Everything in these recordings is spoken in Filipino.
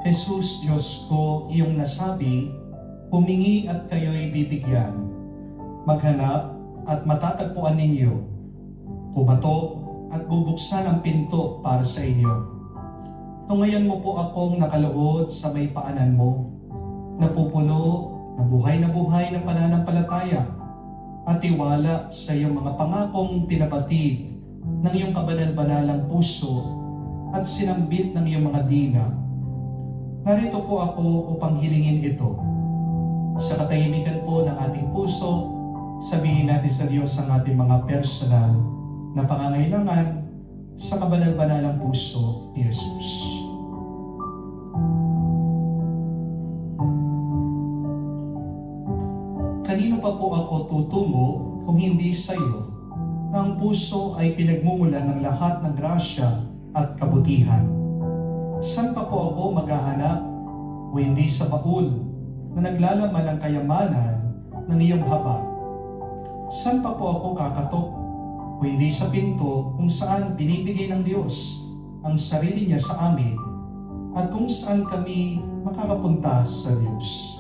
Jesus, Diyos ko, iyong nasabi, humingi at kayo'y bibigyan. Maghanap at matatagpuan ninyo. Pumatok at bubuksan ang pinto para sa inyo. Tungayan mo po akong nakaluhod sa may paanan mo, napupuno na buhay na pananampalataya at tiwala sa iyong mga pangakong pinabatid ng iyong kabanal-banalang puso at sinambit ng iyong mga dila. Narito po ako upang hilingin ito. Sa katahimikan po ng ating puso, sabihin natin sa Diyos ang ating mga personal na pangangailangan sa kabanal-banalang puso ni Jesus. Kanino pa po ako tutungo kung hindi sa iyo, na ang puso ay pinagmumulan ng lahat ng grasya at kabutihan? Saan pa po ako maghahanap o hindi sa baul na naglalaman ng kayamanan ng iyong habag? Saan pa po ako kakatok o hindi sa pinto kung saan binibigay ng Diyos ang sarili niya sa amin at kung saan kami makakapunta sa Diyos?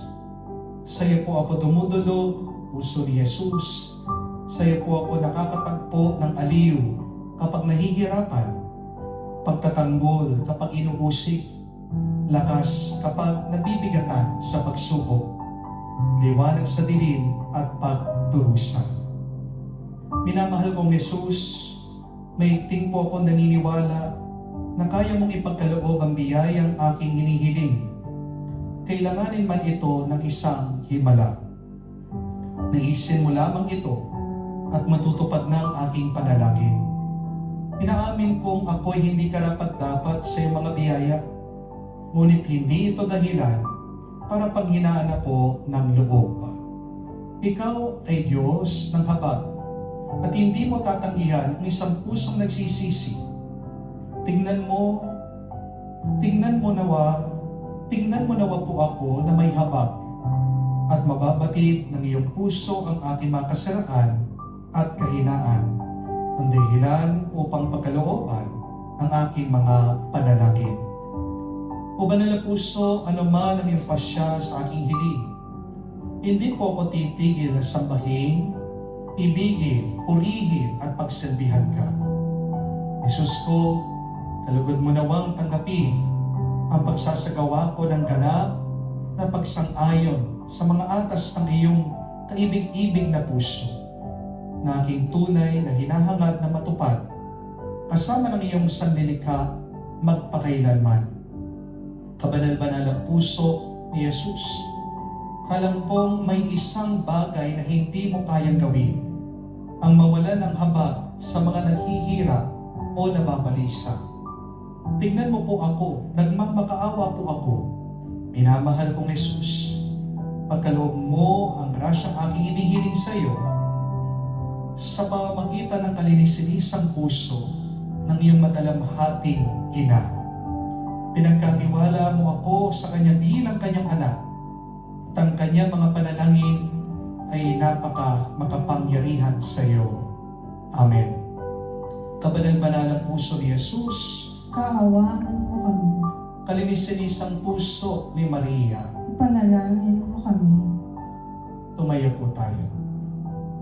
Sa iyo po ako dumudulog, puso ni Jesus. Sa iyo po ako nakakatagpo ng aliw kapag nahihirapan, pagtatanggol kapag inuusik, lakas kapag nabibigatan sa pagsubok, liwanag sa dilim at pagdurusa. Minamahal kong Jesus, maigting po ako naniniwala na kaya mong ipagkaloob ang biyayang aking hinihiling. Kailanganin man ito ng isang himala. Naisin mo lamang ito at matutupad na ang aking panalangin. Inaamin kong ako'y hindi karapat-dapat sa iyong mga biyaya, ngunit hindi ito dahilan para panghinaan ako ng loob. Ikaw ay Diyos ng habag at hindi mo tatanggihan ang isang pusong nagsisisi. Tingnan mo nawa po ako na may habag at mababatid ng iyong puso ang aking mga kasiraan at kahinaan, ang dahilan upang pagkalooban ang aking mga panalangin. O banal na puso, ano man ang iyong pasya sa aking hiling, hindi po ako titigil na sambahin, ibigin, purihin at pagsilbihan ka. Jesus ko, kalugod mo nawang tanggapin ang pagsasagawa ko ng ganap na pagsang-ayon sa mga atas ng iyong kaibig-ibig na puso, na aking tunay na hinahangad na matupad kasama ng iyong sanlilikha magpakailanman. Kabanal-banalang puso ni Jesus, alam kong may isang bagay na hindi mo kayang gawin, ang mawala ng habag sa mga naghihirap o nababalisa. Tingnan mo po ako, nagmamakaawa po ako. Minamahal kong Jesus, pagkaloob mo ang grasyang aking inihiling sa iyo, sa pamamagitan ng kalinisan puso ng iyong madalamhating ina. Pinagkatiwala mo ako sa kanya bilang kanyang anak at ang kanyang mga panalangin ay makapangyarihan sa iyo. Amen. Kabanal-banalang puso ni Jesus, kaawaan mo kami. kalinisan puso ni Maria, Panalangin mo kami. tumayo po tayo.